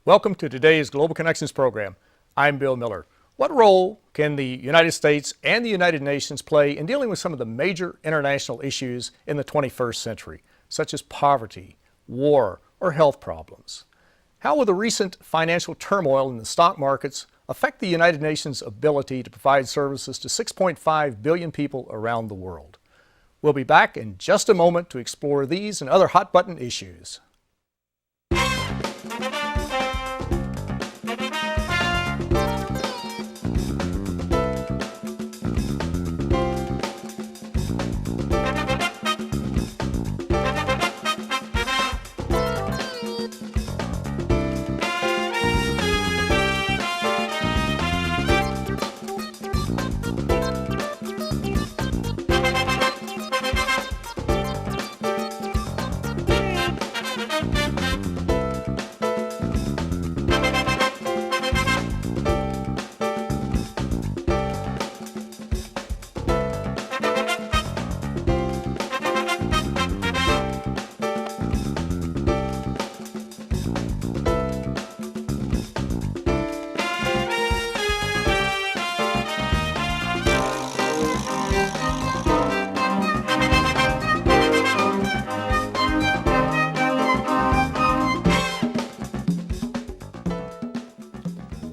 Welcome to today's Global Connections program. I'm Bill Miller. What role can the United States and the United Nations play in dealing with some of the major international issues in the 21st century, such as poverty, war, or health problems? How will the recent financial turmoil in the stock markets affect the United Nations' ability to provide services to 6.5 billion people around the world? We'll be back in just a moment to explore these and other hot-button issues.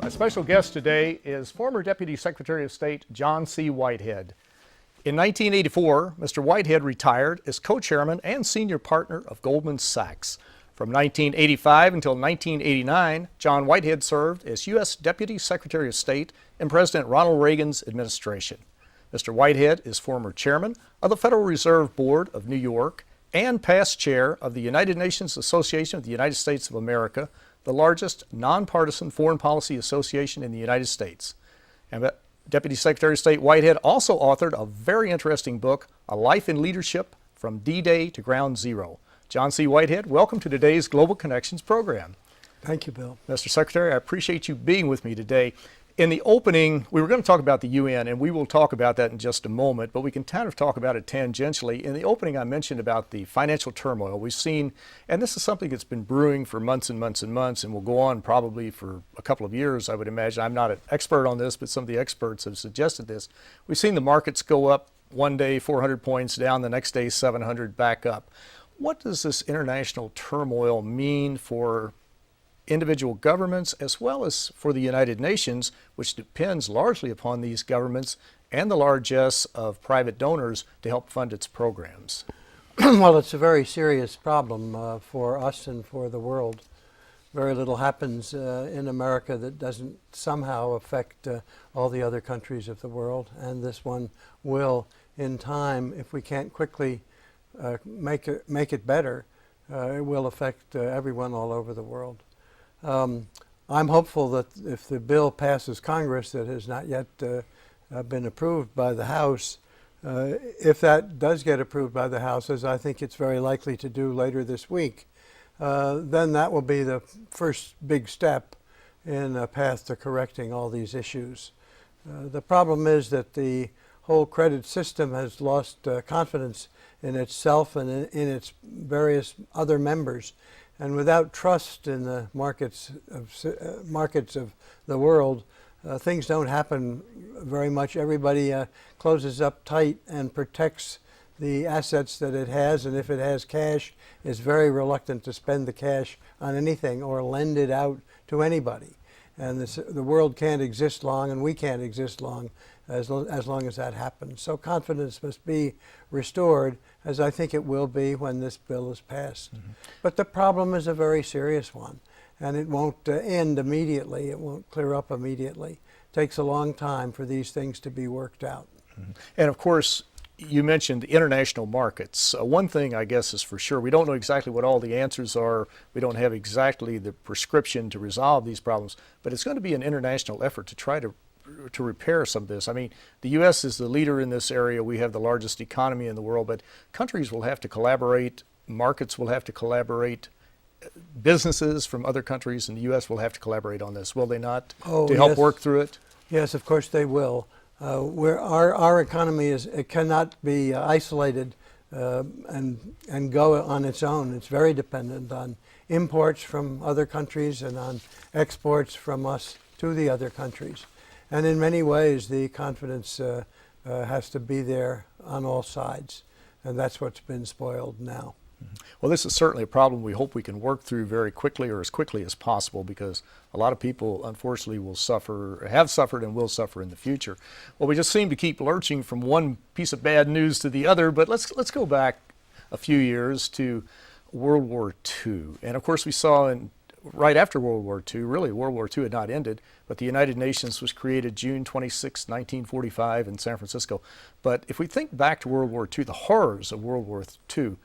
My special guest today is former Deputy Secretary of State John C. Whitehead. In 1984, Mr. Whitehead retired as co-chairman and senior partner of Goldman Sachs. From 1985 until 1989, John Whitehead served as U.S. Deputy Secretary of State in President Ronald Reagan's administration. Mr. Whitehead is former chairman of the Federal Reserve Board of New York and past chair of the United Nations Association of the United States of America, the largest nonpartisan foreign policy association in the United States. And Deputy Secretary of State Whitehead also authored a very interesting book, A Life in Leadership from D-Day to Ground Zero. John C. Whitehead, welcome to today's Global Connections program. Thank you, Bill. Mr. Secretary, I appreciate you being with me today. In the opening, we were going to talk about the UN, and we will talk about that in just a moment, but we can kind of talk about it tangentially. In the opening, I mentioned about the financial turmoil we've seen, and this is something that's been brewing for months and months and months, and will go on probably for a couple of years, I would imagine. I'm not an expert on this, but some of the experts have suggested this. We've seen the markets go up one day 400 points, down the next day 700, back up. What does this international turmoil mean for individual governments as well as for the United Nations, which depends largely upon these governments and the largesse of private donors to help fund its programs? Well, it's a very serious problem for us and for the world. Very little happens in America that doesn't somehow affect all the other countries of the world, and this one will, in time, if we can't quickly make it better, it will affect everyone all over the world. I'm hopeful that if the bill passes Congress that has not yet been approved by the House, if that does get approved by the House, as I think it's very likely to do later this week, then that will be the first big step in a path to correcting all these issues. The problem is that the whole credit system has lost confidence in itself and in its various other members. And without trust in the markets of the world, things don't happen very much. Everybody closes up tight and protects the assets that it has, and if it has cash, is very reluctant to spend the cash on anything or lend it out to anybody. And the world can't exist long, and we can't exist long as long as that happens. So confidence must be restored, as I think it will be when this bill is passed. Mm-hmm. But the problem is a very serious one, and it won't end immediately. It won't clear up immediately. It takes a long time for these things to be worked out. Mm-hmm. And of course, you mentioned international markets. One thing, I guess, is for sure, we don't know exactly what all the answers are. We don't have exactly the prescription to resolve these problems, but it's going to be an international effort to try to repair some of this. I mean, the U.S. is the leader in this area. We have the largest economy in the world, but countries will have to collaborate, markets will have to collaborate, businesses from other countries in the U.S. will have to collaborate on this, will they not, to help work through it? Yes, of course they will. Our economy it cannot be isolated and go on its own. It's very dependent on imports from other countries and on exports from us to the other countries. And in many ways, the confidence has to be there on all sides. And that's what's been spoiled now. Well, this is certainly a problem we hope we can work through very quickly, or as quickly as possible, because a lot of people, unfortunately, will suffer, have suffered, and will suffer in the future. Well, we just seem to keep lurching from one piece of bad news to the other, but let's go back a few years to World War II. And of course, we saw right after World War II, really World War II had not ended, but the United Nations was created June 26, 1945 in San Francisco. But if we think back to World War II, the horrors of World War II,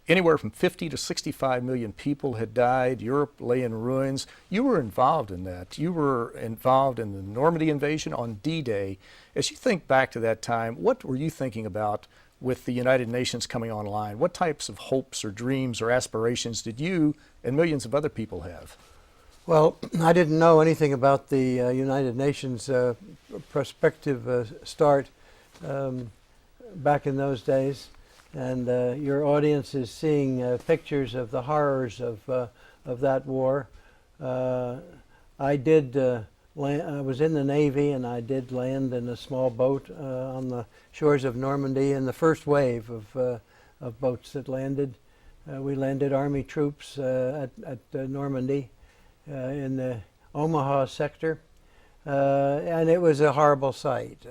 anywhere from 50 to 65 million people had died. Europe lay in ruins. You were involved in that. You were involved in the Normandy invasion on D-Day. As you think back to that time, what were you thinking about with the United Nations coming online? What types of hopes or dreams or aspirations did you and millions of other people have? Well, I didn't know anything about the United Nations prospective start back in those days. And your audience is seeing pictures of the horrors of that war. I was in the Navy, and I did land in a small boat on the shores of Normandy in the first wave of boats that landed. We landed Army troops at Normandy in the Omaha sector, and it was a horrible sight.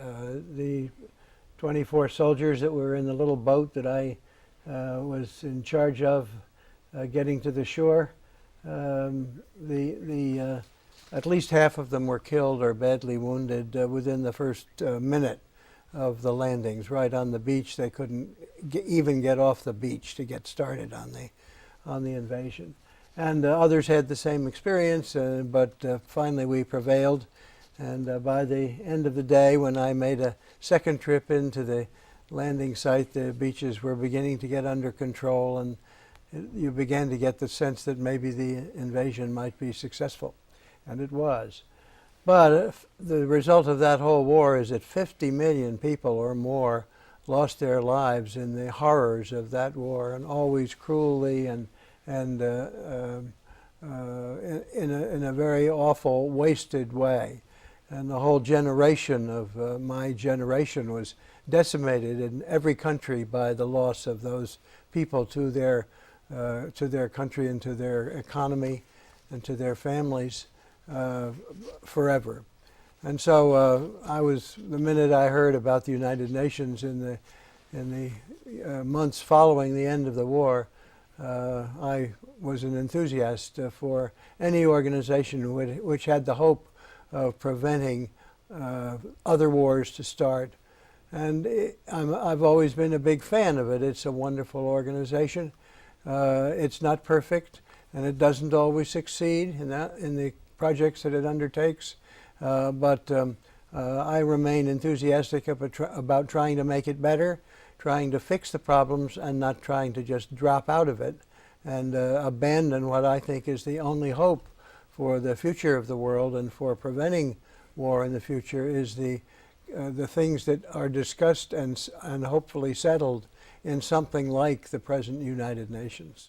The 24 soldiers that were in the little boat that I was in charge of getting to the shore, at least half of them were killed or badly wounded within the first minute of the landings. Right on the beach, they couldn't even get off the beach to get started on the invasion. And others had the same experience, but finally we prevailed. And by the end of the day, when I made a second trip into the landing site, the beaches were beginning to get under control, and you began to get the sense that maybe the invasion might be successful. And it was. But the result of that whole war is that 50 million people or more lost their lives in the horrors of that war, and always cruelly and in a very awful, wasted way. And the whole generation of my generation was decimated in every country by the loss of those people to their country and to their economy and to their families forever. And so the minute I heard about the United Nations in the months following the end of the war, I was an enthusiast for any organization which had the hope of preventing other wars to start. And I've always been a big fan of it. It's a wonderful organization. It's not perfect, and it doesn't always succeed in the projects that it undertakes. But I remain enthusiastic about trying to make it better, trying to fix the problems, and not trying to just drop out of it and abandon what I think is the only hope for the future of the world and for preventing war in the future is the things that are discussed and hopefully settled in something like the present United Nations.